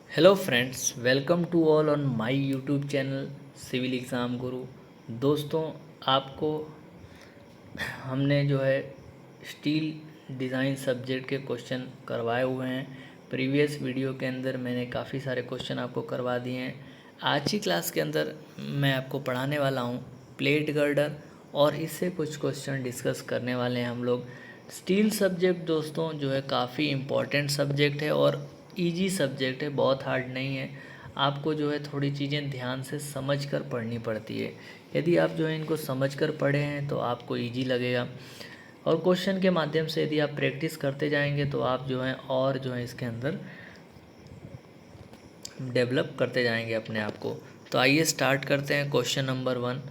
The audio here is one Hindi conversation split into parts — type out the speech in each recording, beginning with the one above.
Hello friends, welcome to all on my YouTube channel civil exam guru. दोस्तों, आपको हमने जो है स्टील डिज़ाइन सब्जेक्ट के क्वेश्चन करवाए हुए हैं। प्रीवियस वीडियो के अंदर मैंने काफ़ी सारे क्वेश्चन आपको करवा दिए हैं। आज की क्लास के अंदर मैं आपको पढ़ाने वाला हूँ प्लेट गर्डर, और इससे कुछ क्वेश्चन डिस्कस करने वाले हैं हम लोग। स्टील सब्जेक्ट दोस्तों जो है काफ़ी इम्पॉर्टेंट सब्जेक्ट है और इजी सब्जेक्ट है, बहुत हार्ड नहीं है। आपको जो है थोड़ी चीज़ें ध्यान से समझ कर पढ़नी पड़ती है। यदि आप जो है इनको समझ कर पढ़े हैं तो आपको इजी लगेगा, और क्वेश्चन के माध्यम से यदि आप प्रैक्टिस करते जाएंगे तो आप जो है और जो है इसके अंदर डेवलप करते जाएंगे अपने आप को। तो आइए स्टार्ट करते हैं क्वेश्चन नंबर 1।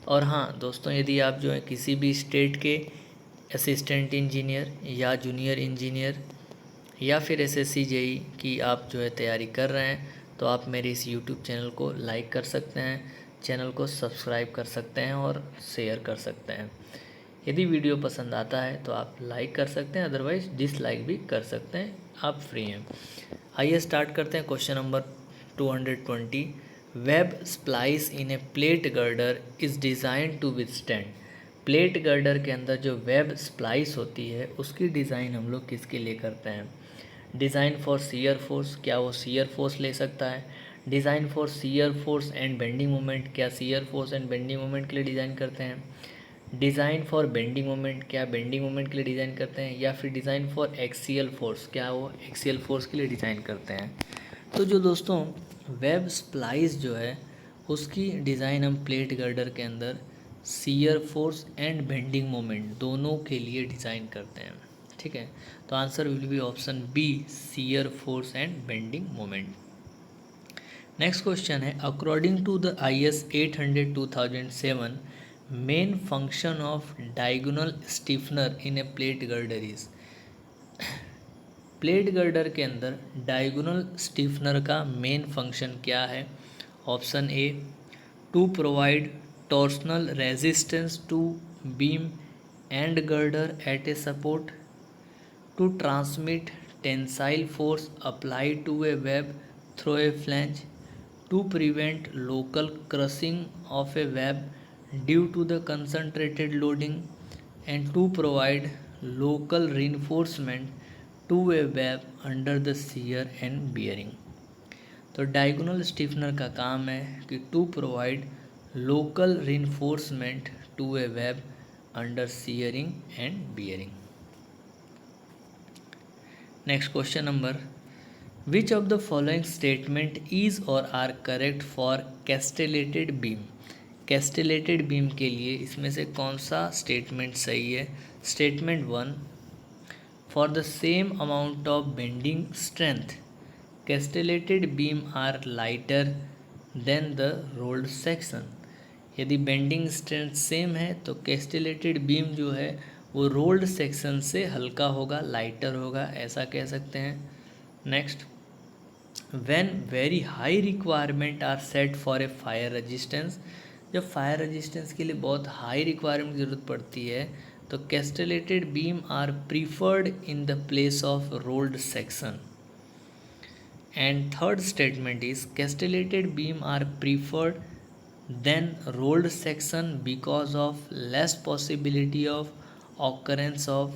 और हाँ दोस्तों, यदि आप जो है किसी भी स्टेट के असिस्टेंट इंजीनियर या जूनियर इंजीनियर या फिर एसएससी जेई की आप जो है तैयारी कर रहे हैं, तो आप मेरे इस यूट्यूब चैनल को लाइक कर सकते हैं, चैनल को सब्सक्राइब कर सकते हैं और शेयर कर सकते हैं। यदि वीडियो पसंद आता है तो आप लाइक कर सकते हैं, अदरवाइज डिसलाइक भी कर सकते हैं, आप फ्री हैं। आइए स्टार्ट करते हैं question number 220। Web splice in a plate girder is design to withstand. Plate girder के अंदर जो वेब स्प्लाइस होती है उसकी डिज़ाइन हम लोग किसके लिए करते हैं? डिज़ाइन फॉर सीयर फोर्स, क्या वो सीयर फोर्स ले सकता है? Design for shear force and bending moment, क्या shear force and bending moment के लिए डिज़ाइन करते हैं? डिज़ाइन फॉर बेंडिंग मोमेंट, क्या बेंडिंग मोमेंट के लिए डिज़ाइन करते हैं? या फिर डिज़ाइन फॉर एक्सियल फोर्स, क्या वो एक्सियल फोर्स के लिए डिज़ाइन करते हैं? तो जो दोस्तों वेब स्प्लाइस जो है उसकी डिज़ाइन हम प्लेट गर्डर के अंदर shear force and bending moment दोनों के लिए डिज़ाइन करते हैं। ठीक है, तो answer will be option B, shear force and bending moment. Next question है, according to the IS 800 2007 main function of diagonal stiffener in a plate girder is. Plate girder के अंदर डायगोनल स्टिफनर का मेन फंक्शन क्या है? Option A, to provide torsional resistance to beam and girder at a support, to transmit tensile force applied to a web through a flange, to prevent local crushing of a web due to the concentrated loading, and to provide local reinforcement to a web under the shear and bearing। तो डायगोनल स्टिफनर का काम है कि to provide local reinforcement to a web under shearing and bearing। Next question number, which of the following statement is और are correct for castellated beam. Castellated beam के लिए इसमें से कौन सा स्टेटमेंट सही है? Statement 1, for the same amount of bending strength castellated beam are lighter than the rolled section. यदि बेंडिंग स्ट्रेंथ सेम है तो कैस्टेलेटेड बीम जो है वो रोल्ड सेक्शन से हल्का होगा, लाइटर होगा, ऐसा कह सकते हैं। Next, when very high requirement are set for a fire resistance, जब फायर रेजिस्टेंस के लिए बहुत हाई रिक्वायरमेंट की ज़रूरत पड़ती है तो castellated beam are preferred in the place of rolled section. And third statement is castellated beam are preferred than rolled section because of less possibility of occurrence of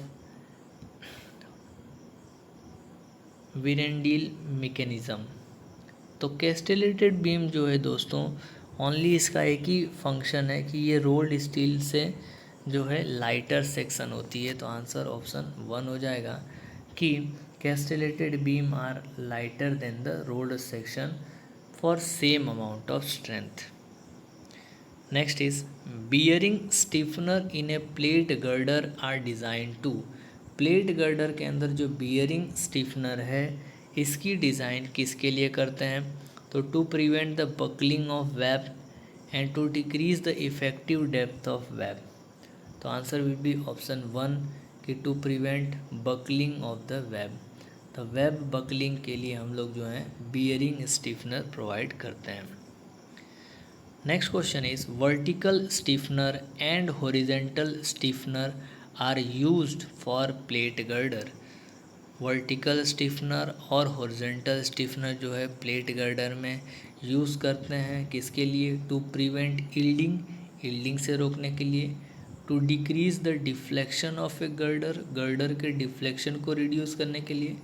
विरेंडील mechanism। तो कैस्टेलेटेड बीम जो है दोस्तों ओनली इसका एक ही फंक्शन है कि ये रोल्ड स्टील से जो है लाइटर सेक्शन होती है। तो आंसर ऑप्शन 1 हो जाएगा कि castellated beam are lighter than the rolled section for same amount of strength. Next is bearing stiffener in a plate girder are design to. Plate girder के अंदर जो बियरिंग स्टिफनर है इसकी डिज़ाइन किसके लिए करते हैं? तो to prevent the buckling of web and to decrease the effective depth of web. तो आंसर विल बी ऑप्शन 1 कि to prevent buckling of the web. Web वेब बकलिंग के लिए हम लोग जो है बियरिंग स्टिफनर प्रोवाइड करते हैं। Next question is vertical stiffener and horizontal stiffener are used for plate girder. Vertical stiffener और हॉरिजॉन्टल स्टिफनर जो है प्लेट गर्डर में यूज़ करते हैं किसके लिए? टू प्रिवेंट यील्डिंग से रोकने के लिए, to decrease the deflection of a girder के डिफ्लेक्शन को रिड्यूस करने के लिए,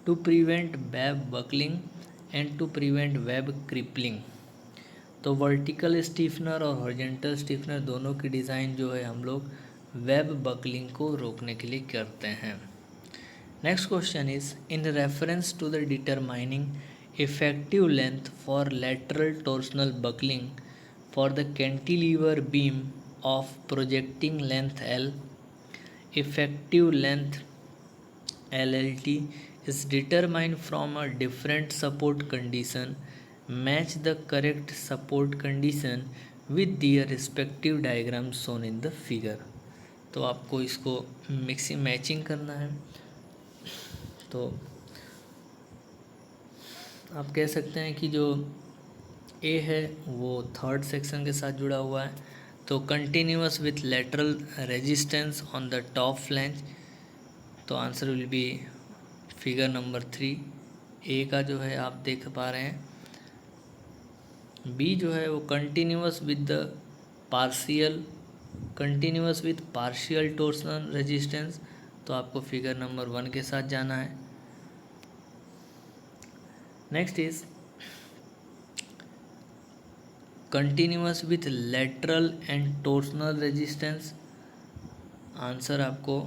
to prevent web buckling and to prevent web crippling. तो वर्टिकल स्टिफनर और हॉरिजॉन्टल स्टिफनर दोनों की डिज़ाइन जो है हम लोग वेब बकलिंग को रोकने के लिए करते हैं। Next question is in reference to the determining effective length for lateral torsional buckling for the cantilever beam of projecting length L, effective length LLT is determined from a different support condition. Match the correct support condition with their respective diagrams shown in the figure. तो आपको इसको मिक्सिंग मैचिंग करना है। तो आप कह सकते हैं कि जो ए है वो थर्ड सेक्शन के साथ जुड़ा हुआ है, तो continuous with lateral resistance on the top flange. तो answer will be figure number 3। A का जो है आप देख पा रहे हैं, बी जो है वो continuous with partial torsional resistance. तो आपको फिगर नंबर 1 के साथ जाना है। Next is continuous with lateral and torsional resistance. Answer आपको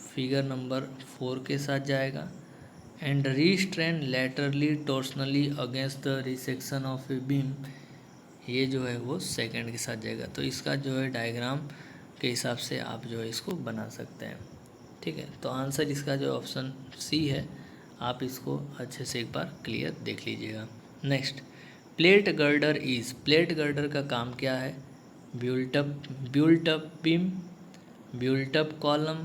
फिगर नंबर 4 के साथ जाएगा। And restrain laterally torsionally against the resection of a beam, ये जो है वो सेकंड के साथ जाएगा। तो इसका जो है डायग्राम के हिसाब से आप जो है इसको बना सकते हैं। ठीक है, तो आंसर इसका जो ऑप्शन सी है, आप इसको अच्छे से एक बार क्लियर देख लीजिएगा। नेक्स्ट, प्लेट गर्डर का काम क्या है? Built up column,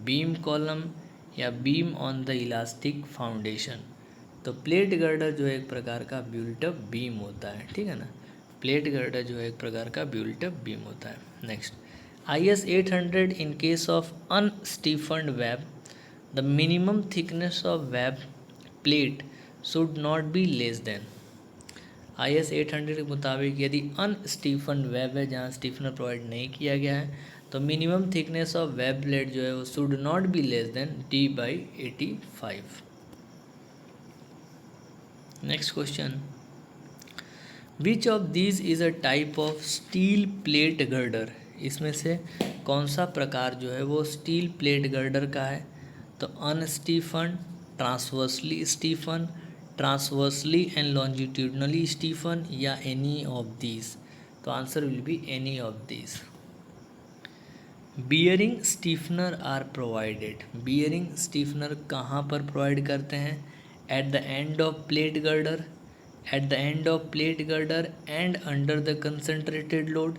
beam column या beam on the elastic foundation. तो प्लेट गर्डर जो है एक प्रकार का बिल्ट अप बीम होता है। ठीक है ना, प्लेट गर्डर जो है एक प्रकार का बिल्ट अप बीम होता है। Next, IS 800 in case of unstiffened web the minimum thickness of web plate should not be less than. IS 800 के मुताबिक यदि अनस्टीफन्ड वेब है जहाँ स्टीफनर प्रोवाइड नहीं किया गया है, तो minimum thickness of web plate जो है वो should not be less then D/85। Next question, which of these is a type of steel plate girder? इसमें से कौन सा प्रकार जो है वो स्टील प्लेट गर्डर का है? तो unstiffen, transversely stiffen, transversely and longitudinally stiffen या एनी ऑफ दीज। तो answer will be any of these. Bearing stiffener are provided. Bearing stiffener कहाँ पर प्रोवाइड करते हैं? At the end of plate girder, at the end of plate girder and under the concentrated load,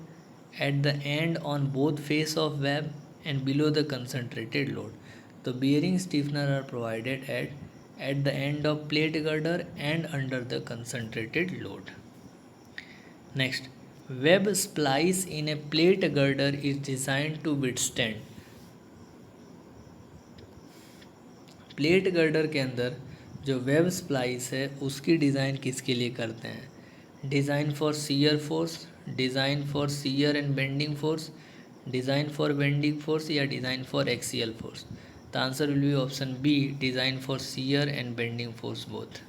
at the end on both face of web and below the concentrated load. तो bearing stiffener are provided at the end of plate girder and under the concentrated load. Next, web splice in a plate girder is designed to withstand. Plate girder के अंदर जो वेब स्प्लाइस है उसकी डिज़ाइन किसके लिए करते हैं? Design for shear force, design for shear and bending force, design for bending force या design for axial force. The answer will be option B, design for shear and bending force both.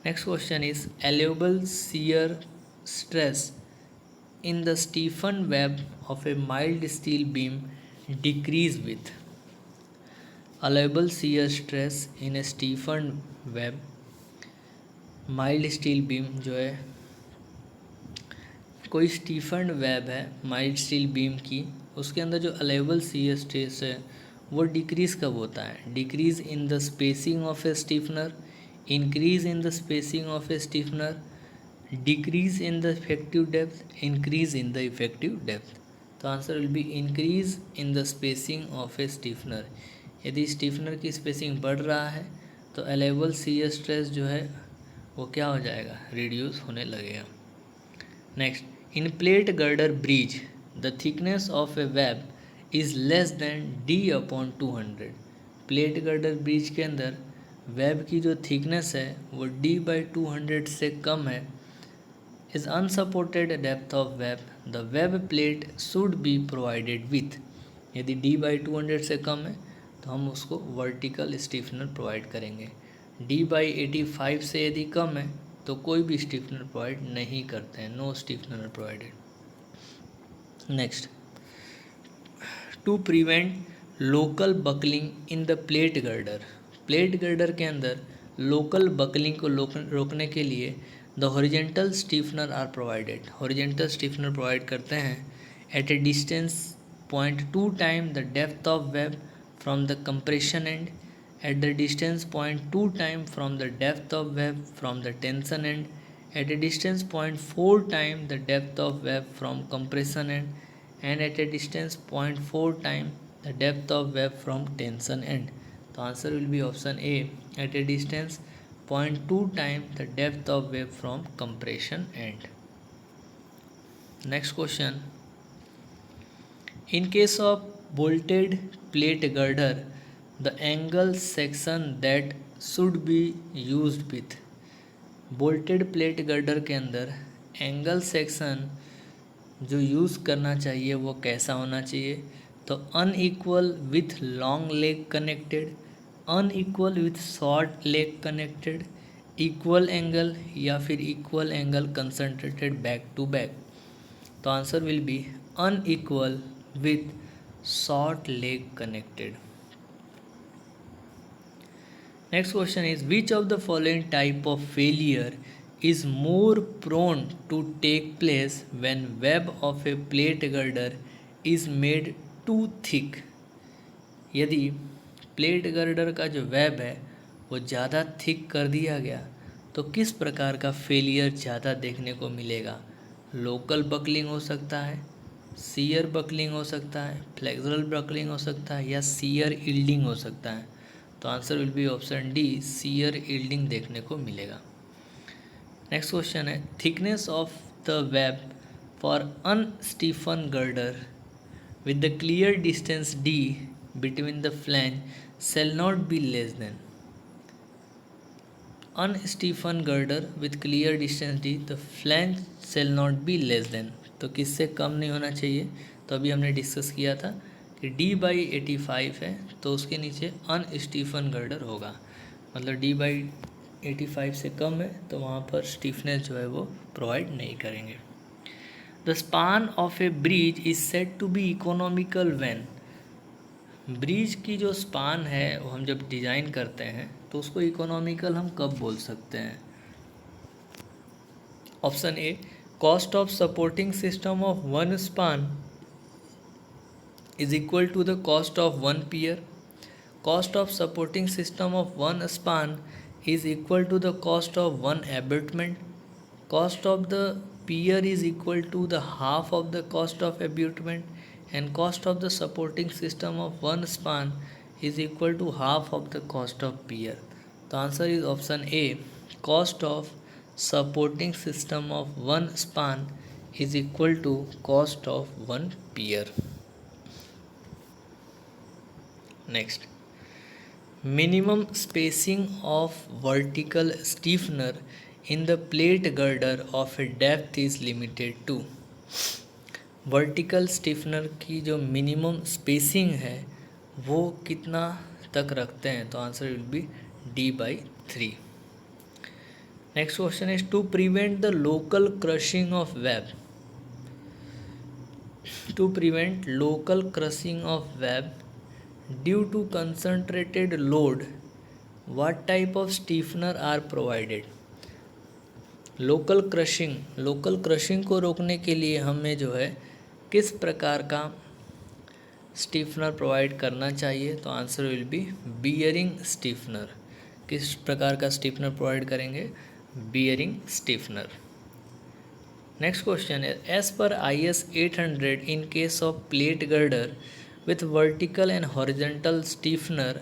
Next question is allowable shear stress in the stiffen web of a mild steel beam decrease with. Allowable shear stress in a stiffen web, mild steel beam जो है, कोई स्टीफन वेब है माइल्ड स्टील बीम की, उसके अंदर जो अलाउएबल शियर स्ट्रेस है वो डिक्रीज़ कब होता है? Decrease in the spacing of a stiffener, increase in the spacing of a stiffener, decrease in the effective depth, increase in the effective depth. तो answer will be increase in the spacing of a stiffener. यदि स्टीफनर की स्पेसिंग बढ़ रहा है तो अलाउएबल शियर स्ट्रेस जो है वो क्या हो जाएगा? रिड्यूस होने लगेगा। Next, in plate girder bridge the thickness of A web is less than D/200। Plate girder bridge के अंदर वेब की जो थिकनेस है वो D/200 से कम है, is unsupported depth of web, the web plate should be provided with. यदि D/200 से कम है तो हम उसको वर्टिकल स्टीफनर प्रोवाइड करेंगे। D/85 से यदि कम है तो कोई भी स्टीफनर प्रोवाइड नहीं करते हैं, no stiffener provided. Next, to prevent local buckling in the plate girder. Plate girder के अंदर लोकल बकलिंग को रोकने के लिए the horizontal stiffener are provided. Horizontal stiffener provide करते हैं at a distance 0.2 time the depth of web from the compression end, at the distance 0.2 time from the depth of web from the tension end, at a distance 0.4 time the depth of web from compression end, and at a distance 0.4 time the depth of web from tension end. The answer will be option A, at a distance 0.2 time the depth of web from compression end. Next question, in case of bolted plate girder, the angle section that should be used with। Bolted plate girder के अंदर एंगल सेक्शन जो यूज़ करना चाहिए वो कैसा होना चाहिए? तो unequal with long leg connected, unequal with short leg connected, equal angle या फिर equal angle concentrated back to back. तो answer will be unequal with short leg connected. Next question is, which of the following type of failure is more prone to take place when web of a plate girder is made too thick? यदि प्लेट गर्डर का जो वेब है वो ज़्यादा थिक कर दिया गया तो किस प्रकार का फेलियर ज़्यादा देखने को मिलेगा? लोकल बकलिंग हो सकता है, सीयर बकलिंग हो सकता है, फ्लेक्सुरल बकलिंग हो सकता है, या सीयर यील्डिंग हो सकता है। तो answer will be option D, shear yielding देखने को मिलेगा। नेक्स्ट क्वेश्चन है, thickness of the web for unstiffened girder with the clear distance D between the flange shall not be less than। Unstiffened girder with clear distance D, the flange shall not be less than, तो किससे कम नहीं होना चाहिए? तो अभी हमने डिस्कस किया था कि D/85 है तो उसके नीचे अनस्टीफन गर्डर होगा, मतलब D/85 से कम है तो वहाँ पर स्टीफनेस जो है वो प्रोवाइड नहीं करेंगे। The span of a bridge is said to be economical when. Bridge की जो स्पान है वो हम जब डिज़ाइन करते हैं तो उसको इकोनॉमिकल हम कब बोल सकते हैं? Option A, cost of supporting system of one span is equal to the cost of one pier. Cost of supporting system of one span is equal to the cost of one abutment. Cost of the pier is equal to the half of the cost of abutment, and cost of the supporting system of one span is equal to half of the cost of pier. The answer is option A, cost of supporting system of one span is equal to cost of one pier. Next, minimum spacing of vertical stiffener in the plate girder of a depth is limited to। Vertical stiffener की जो मिनिमम स्पेसिंग है वो कितना तक रखते हैं? तो answer will be D/3। Next question is, to prevent the local crushing of web. To prevent local crushing of web due to concentrated load, what type of stiffener are provided? Local crushing को रोकने के लिए हमें जो है किस प्रकार का स्टिफनर प्रोवाइड करना चाहिए? तो answer will be bearing stiffener. किस प्रकार का स्टिफनर प्रोवाइड करेंगे? Bearing stiffener. नेक्स्ट क्वेश्चन है, as per IS 800 in case of plate girder with vertical and horizontal stiffener,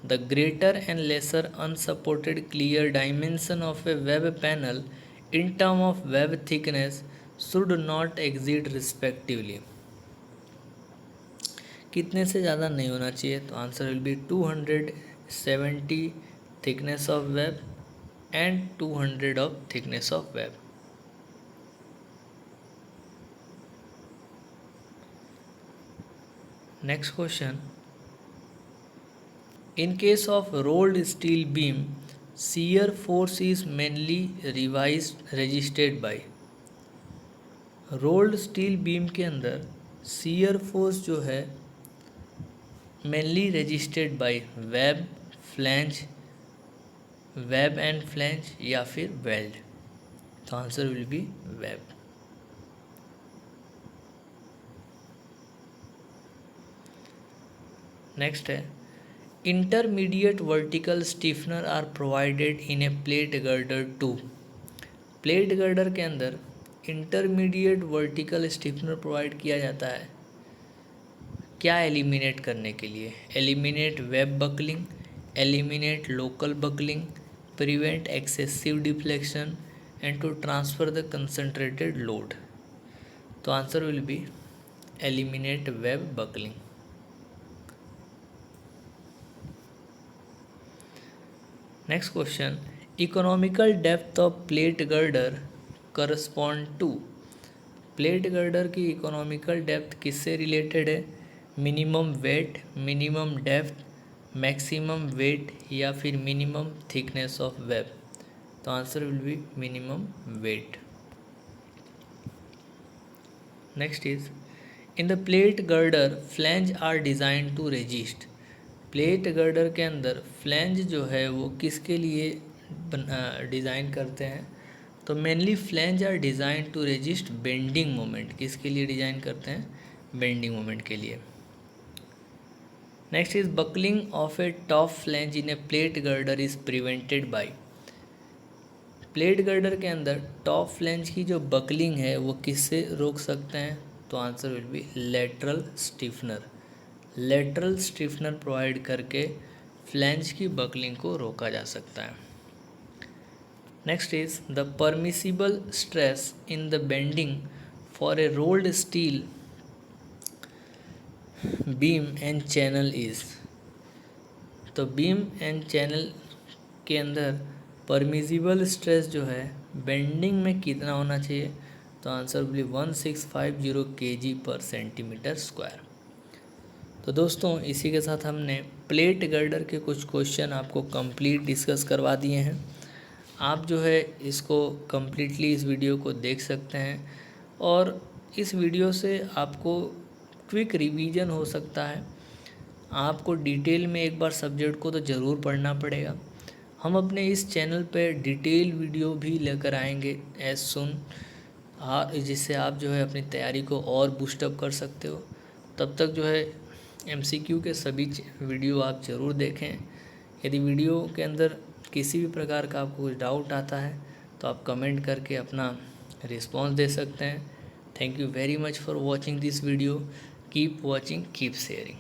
the greater and lesser unsupported clear dimension of a web panel in term of web thickness should not exceed respectively। कितने से ज़्यादा नहीं होना चाहिए, तो answer will be 270 thickness of web and 200 of thickness of web. Next question, in case of rolled steel beam shear force is mainly registered by। Rolled steel beam के अंदर shear force जो है mainly registered by web, flange, web and flange या फिर वेल्ड, तो answer will be web. Next है, intermediate vertical stiffener are provided in a plate girder to. Plate girder के अंदर इंटरमीडिएट वर्टिकल स्टिफनर प्रोवाइड किया जाता है क्या एलिमिनेट करने के लिए? Eliminate web buckling, eliminate local buckling, prevent excessive deflection and to transfer the concentrated load, तो answer will be eliminate web buckling. Next question, economical depth of plate girder correspond to. Plate girder की इकोनॉमिकल डेप्थ किससे रिलेटेड है? Minimum weight, minimum depth, maximum weight या फिर मिनिमम थिकनेस ऑफ वेब, तो answer will be minimum weight. Next is, in the plate girder flange are design to resist. Plate girder के अंदर फ्लैंज जो है वो किसके लिए डिज़ाइन करते हैं? तो mainly flange are design to resist bending moment. किसके लिए डिज़ाइन करते हैं? बेंडिंग मोमेंट के लिए। Next is, buckling of a top flange in a plate girder is prevented by. Plate girder के अंदर टॉप फ्लैंज की जो बकलिंग है वो किससे रोक सकते हैं? तो answer will B lateral stiffener. Lateral stiffener provide करके फ्लैंज की बकलिंग को रोका जा सकता है। Next is, the permissible stress in the bending for a rolled steel beam and channel is. तो बीम एंड चैनल के अंदर परमिसिबल स्ट्रेस जो है बेंडिंग में कितना होना चाहिए? तो आंसर विल बी 1650 kg पर सेंटीमीटर स्क्वायर। तो दोस्तों इसी के साथ हमने प्लेट गर्डर के कुछ क्वेश्चन आपको कंप्लीट डिस्कस करवा दिए हैं। आप जो है इसको कम्प्लीटली इस वीडियो को देख सकते हैं और इस वीडियो से आपको क्विक रिवीजन हो सकता है। आपको डिटेल में एक बार सब्जेक्ट को तो ज़रूर पढ़ना पड़ेगा। हम अपने इस चैनल पे डिटेल वीडियो भी लेकर आएंगे एज सुन, जिससे आप जो है अपनी तैयारी को और बूस्टअप कर सकते हो। तब तक जो है MCQ के सभी वीडियो आप ज़रूर देखें। यदि वीडियो के अंदर किसी भी प्रकार का आपको कुछ डाउट आता है तो आप कमेंट करके अपना रिस्पॉन्स दे सकते हैं। Thank you very much for watching this video. Keep watching, keep sharing.